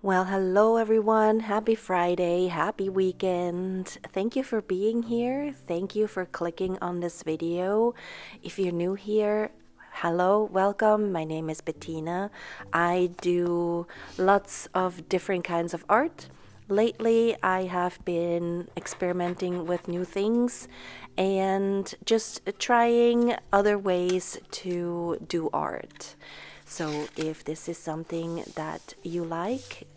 Well, hello everyone. Happy Friday. Happy weekend. Thank you for being here. Thank you for clicking on this video. If you're new here, hello, welcome. My name is Bettina. I do lots of different kinds of art. Lately, I have been experimenting with new things and just trying other ways to do art. So if this is something that you like,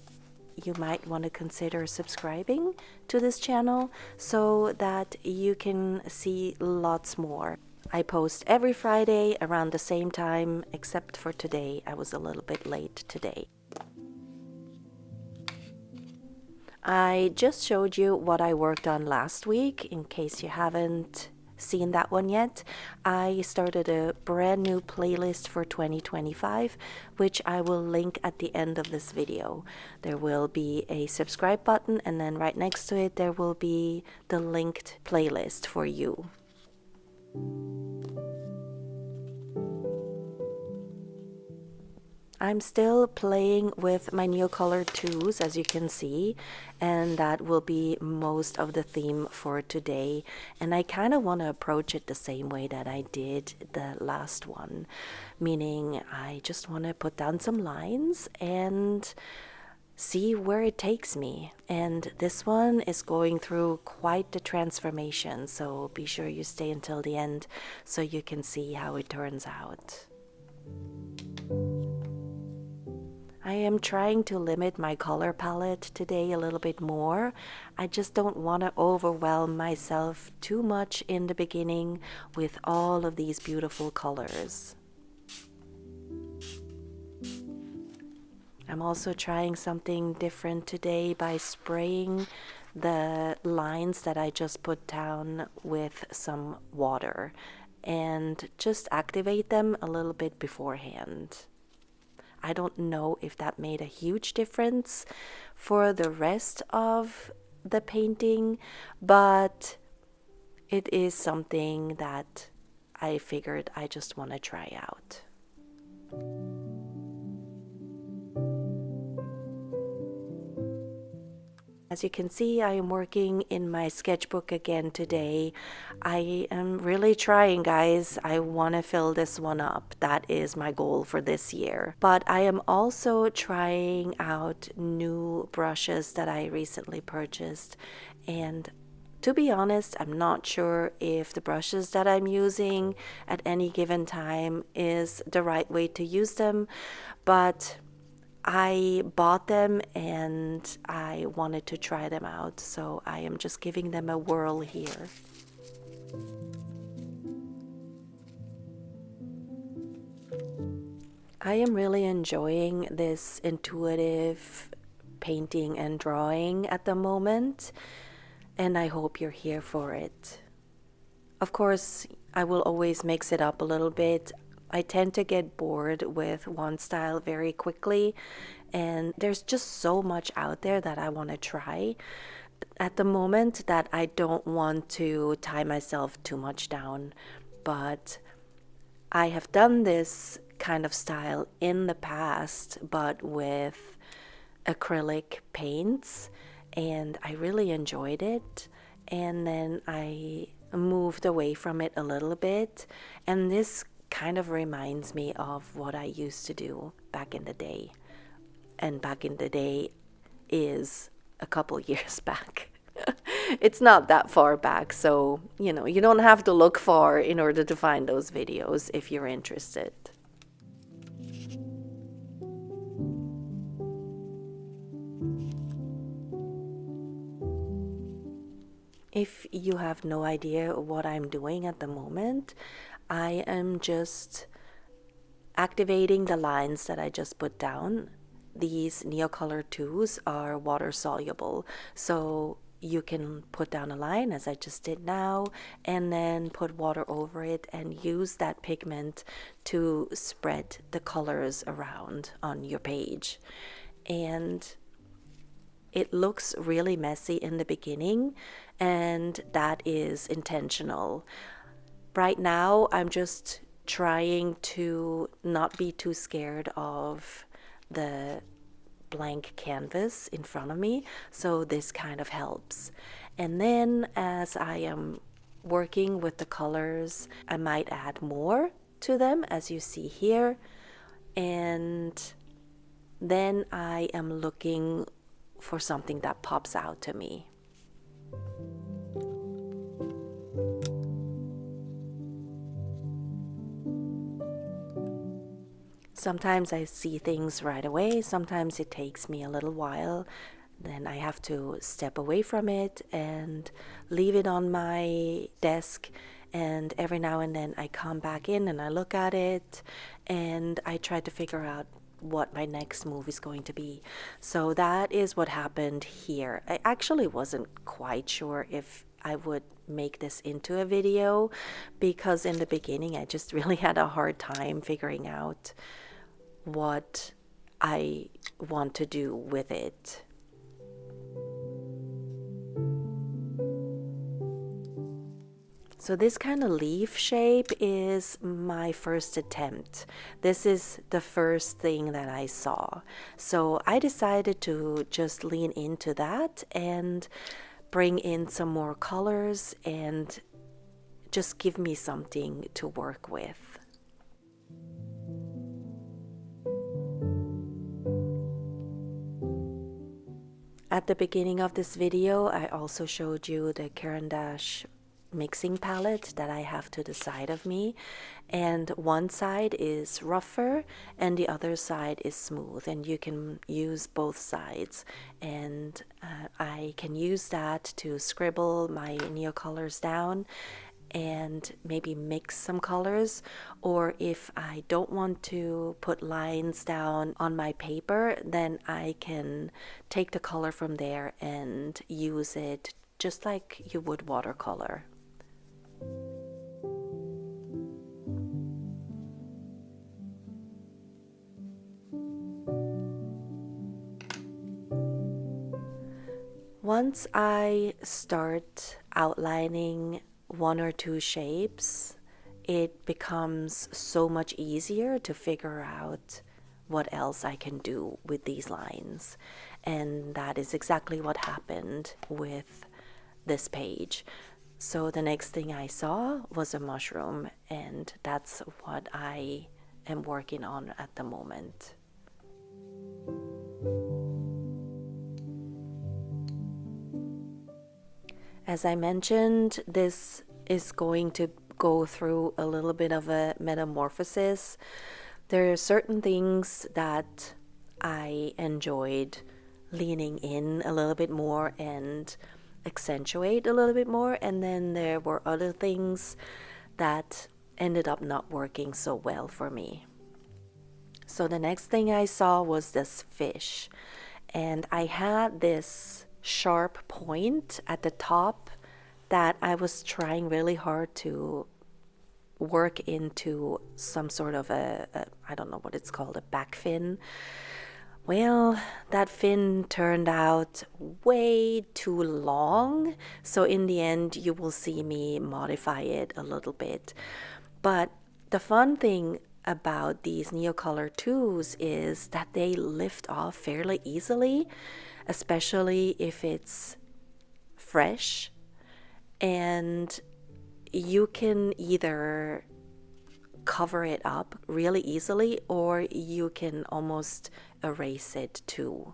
you might want to consider subscribing to this channel so that you can see lots more. I post every Friday around the same time, except for today. I was a little bit late today. I just showed you what I worked on last week, in case you haven't seen that one yet. I started a brand new playlist for 2025, which I will link at the end of this video. There will be a subscribe button, and then right next to it there will be the linked playlist for you. I'm still playing with my Neocolor IIs, as you can see, and that will be most of the theme for today. And I kind of want to approach it the same way that I did the last one, meaning I just want to put down some lines and see where it takes me. And this one is going through quite the transformation, so be sure you stay until the end so you can see how it turns out. I am trying to limit my color palette today a little bit more. I just don't want to overwhelm myself too much in the beginning with all of these beautiful colors. I'm also trying something different today by spraying the lines that I just put down with some water and just activate them a little bit beforehand. I don't know if that made a huge difference for the rest of the painting, but it is something that I figured I just want to try out. As you can see, I am working in my sketchbook again today. I am really trying, guys. I want to fill this one up. That is my goal for this year. But I am also trying out new brushes that I recently purchased. And to be honest, I'm not sure if the brushes that I'm using at any given time is the right way to use them. But I bought them and I wanted to try them out, so I am just giving them a whirl here. I am really enjoying this intuitive painting and drawing at the moment, and I hope you're here for it. Of course, I will always mix it up a little bit. I tend to get bored with one style very quickly, and there's just so much out there that I want to try at the moment that I don't want to tie myself too much down. But I have done this kind of style in the past, but with acrylic paints, and I really enjoyed it. And then I moved away from it a little bit, and this kind of reminds me of what I used to do back in the day. And back in the day is a couple years back. It's not that far back, so you don't have to look far in order to find those videos if you're interested. If you have no idea what I'm doing at the moment, I am just activating the lines that I just put down. These Neocolor IIs are water soluble, so you can put down a line as I just did now and then put water over it and use that pigment to spread the colors around on your page. And it looks really messy in the beginning, and that is intentional. Right now, I'm just trying to not be too scared of the blank canvas in front of me, so this kind of helps. And then as I am working with the colors, I might add more to them, as you see here, and then I am looking for something that pops out to me. Sometimes I see things right away, sometimes it takes me a little while. Then I have to step away from it and leave it on my desk, and every now and then I come back in and I look at it and I try to figure out what my next move is going to be. So that is what happened here. I actually wasn't quite sure if I would make this into a video, because in the beginning I just really had a hard time figuring out what I want to do with it. So this kind of leaf shape is my first attempt. This is the first thing that I saw. So I decided to just lean into that and bring in some more colors and just give me something to work with. At the beginning of this video, I also showed you the Caran mixing palette that I have to the side of me, and one side is rougher and the other side is smooth, and you can use both sides, and I can use that to scribble my Neocolors down and maybe mix some colors, or if I don't want to put lines down on my paper, then I can take the color from there and use it just like you would watercolor. Once I start outlining one or two shapes, it becomes so much easier to figure out what else I can do with these lines. And that is exactly what happened with this page. So the next thing I saw was a mushroom, and that's what I am working on at the moment. As I mentioned, this is going to go through a little bit of a metamorphosis. There are certain things that I enjoyed leaning in a little bit more and accentuate a little bit more, and then there were other things that ended up not working so well for me. So the next thing I saw was this fish, and I had this sharp point at the top that I was trying really hard to work into some sort of a I don't know what it's called, a back fin. Well, that fin turned out way too long, so in the end you will see me modify it a little bit. But the fun thing about these Neocolor IIs is that they lift off fairly easily, especially if it's fresh, and you can either cover it up really easily or you can almost erase it too.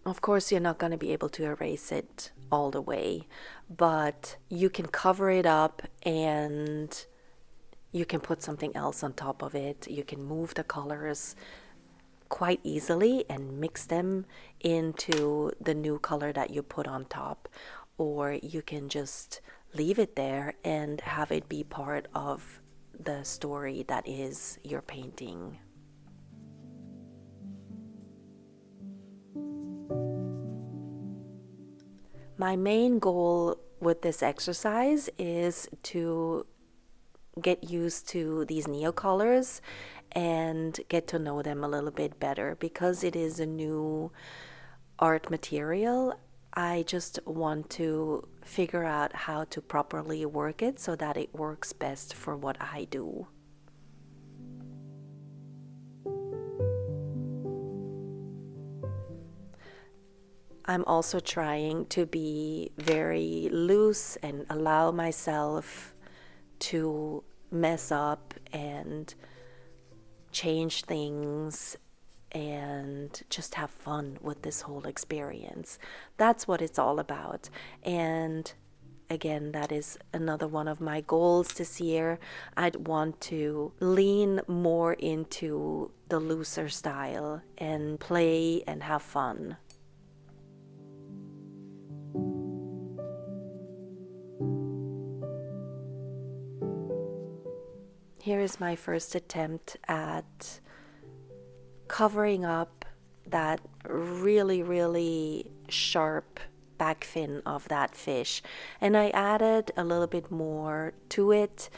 Of course, you're not going to be able to erase it all the way, but you can cover it up and you can put something else on top of it. You can move the colors quite easily and mix them into the new color that you put on top, or you can just leave it there and have it be part of the story that is your painting. My main goal with this exercise is to get used to these Neocolors and get to know them a little bit better. Because it is a new art material, I just want to figure out how to properly work it so that it works best for what I do. I'm also trying to be very loose and allow myself to mess up and change things and just have fun with this whole experience. That's what it's all about. And again, that is another one of my goals this year. I'd want to lean more into the looser style and play and have fun. Here is my first attempt at covering up that really sharp back fin of that fish, and I added a little bit more to it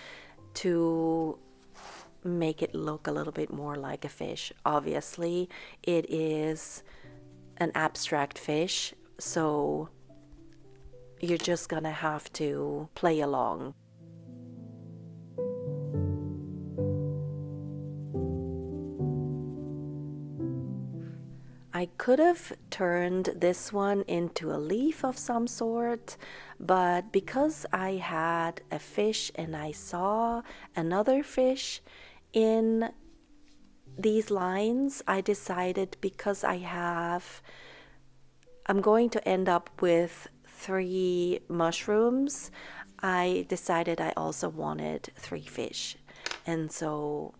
to make it look a little bit more like a fish. Obviously it is an abstract fish, so you're just gonna have to play along. I could have turned this one into a leaf of some sort, but because I had a fish and I saw another fish in these lines, I decided because I'm going to end up with 3 mushrooms, I decided I also wanted 3 fish. And so,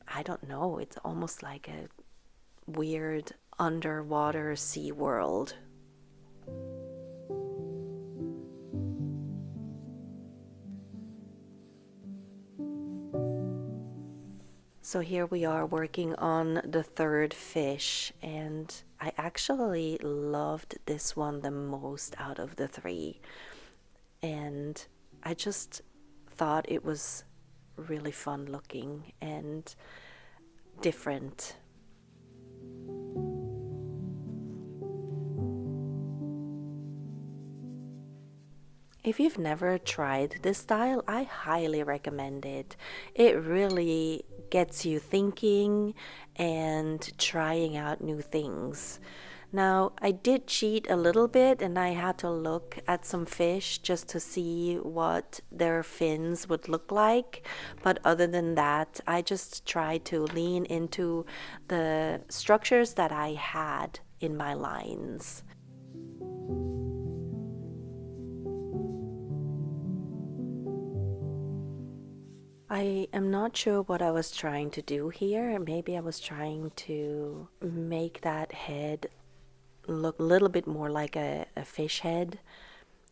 I don't know, it's almost like a weird underwater sea world. So here we are working on the 3rd fish, and I actually loved this one the most out of the 3, and I just thought it was really fun looking and different. If you've never tried this style, I highly recommend it. It really gets you thinking and trying out new things. Now, I did cheat a little bit and I had to look at some fish just to see what their fins would look like. But other than that, I just tried to lean into the structures that I had in my lines. I am not sure what I was trying to do here. Maybe I was trying to make that head look a little bit more like a fish head.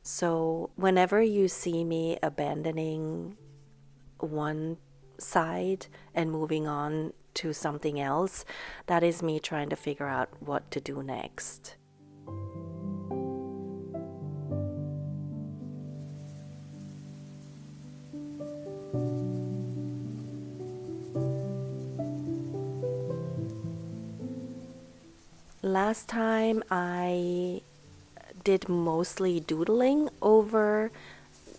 So whenever you see me abandoning one side and moving on to something else, that is me trying to figure out what to do next. Last time I did mostly doodling over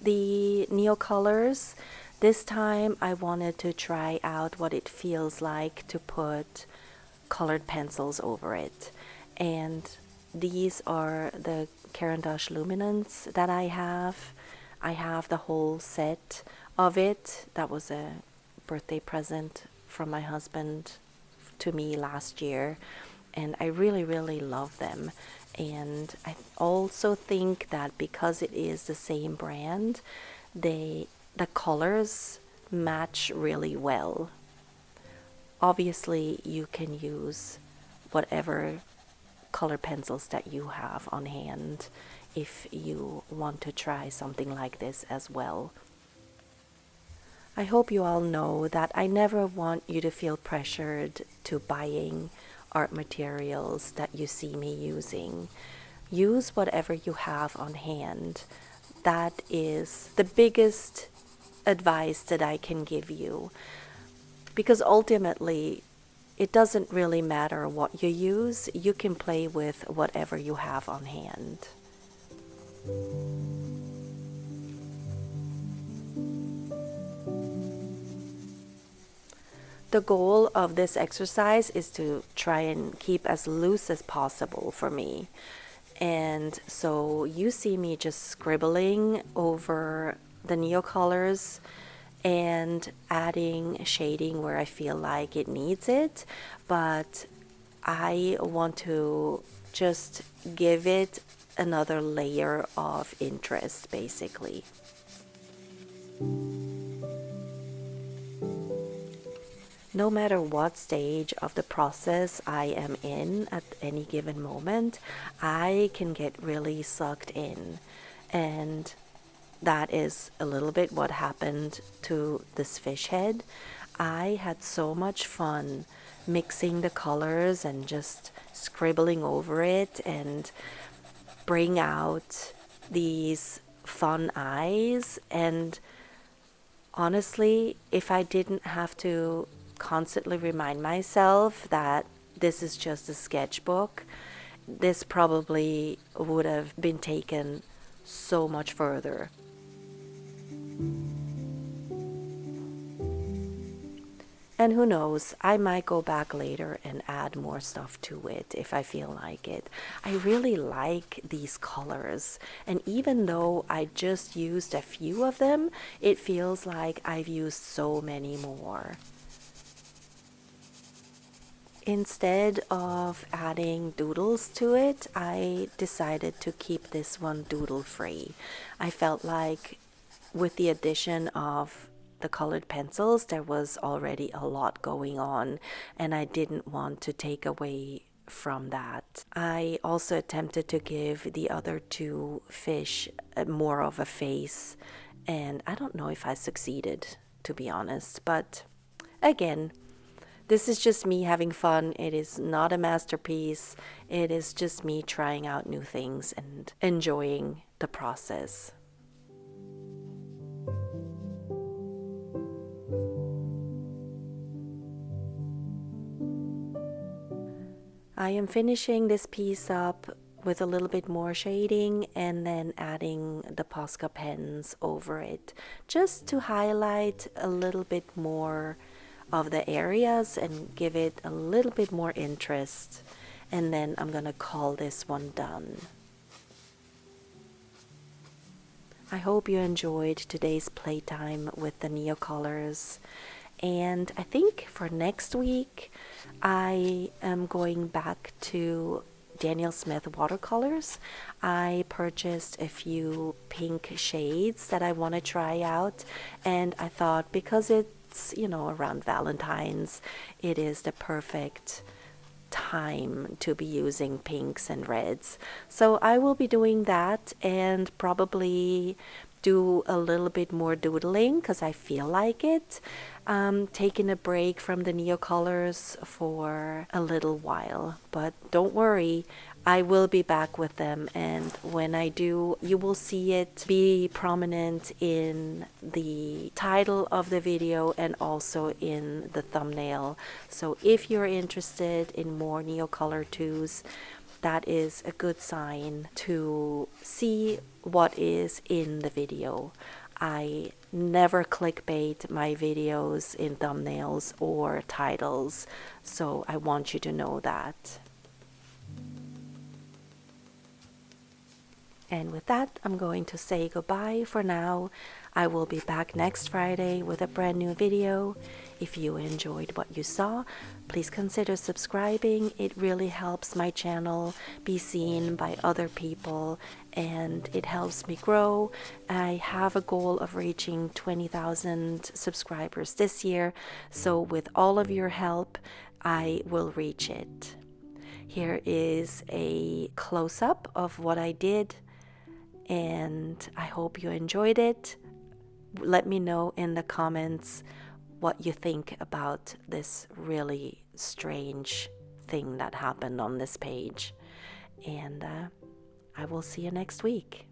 the Neocolors. This time I wanted to try out what it feels like to put colored pencils over it. And these are the Caran Luminance that I have. I have the whole set of it. That was a birthday present from my husband to me last year. And I really love them. And I also think that because it is the same brand, the colors match really well. Obviously, you can use whatever color pencils that you have on hand if you want to try something like this as well. I hope you all know that I never want you to feel pressured to buying art materials that you see me using. Use whatever you have on hand. That is the biggest advice that I can give you, because ultimately it doesn't really matter what you use. You can play with whatever you have on hand. The goal of this exercise is to try and keep as loose as possible for me. And so you see me just scribbling over the Neocolors and adding shading where I feel like it needs it, but I want to just give it another layer of interest, basically. No matter what stage of the process I am in at any given moment, I can get really sucked in. And that is a little bit what happened to this fish head. I had so much fun mixing the colors and just scribbling over it and bring out these fun eyes. And honestly, if I didn't have to constantly remind myself that this is just a sketchbook, this probably would have been taken so much further. And who knows, I might go back later and add more stuff to it if I feel like it. I really like these colors, and even though I just used a few of them, it feels like I've used so many more. Instead of adding doodles to it, I decided to keep this one doodle free. I felt like with the addition of the colored pencils, there was already a lot going on, and I didn't want to take away from that. I also attempted to give the other two fish more of a face, and I don't know if I succeeded, to be honest, but again, this is just me having fun. It is not a masterpiece. It is just me trying out new things and enjoying the process. I am finishing this piece up with a little bit more shading and then adding the Posca pens over it, just to highlight a little bit more of the areas and give it a little bit more interest. And then I'm gonna call this one done. I hope you enjoyed today's playtime with the Neocolors, and I think for next week I am going back to Daniel Smith watercolors. I purchased a few pink shades that I want to try out, and I thought because it's, you know, around Valentine's, it is the perfect time to be using pinks and reds. So I will be doing that and probably do a little bit more doodling because I feel like it. Taking a break from the Neocolors for a little while, but don't worry, I will be back with them, and when I do, you will see it be prominent in the title of the video and also in the thumbnail. So if you're interested in more Neocolor IIs, that is a good sign to see what is in the video. I never clickbait my videos in thumbnails or titles, so I want you to know that. And with that, I'm going to say goodbye for now. I will be back next Friday with a brand new video. If you enjoyed what you saw, please consider subscribing. It really helps my channel be seen by other people, and it helps me grow. I have a goal of reaching 20,000 subscribers this year, so with all of your help, I will reach it. Here is a close-up of what I did, and I hope you enjoyed it. Let me know in the comments what you think about this really strange thing that happened on this page. And I will see you next week.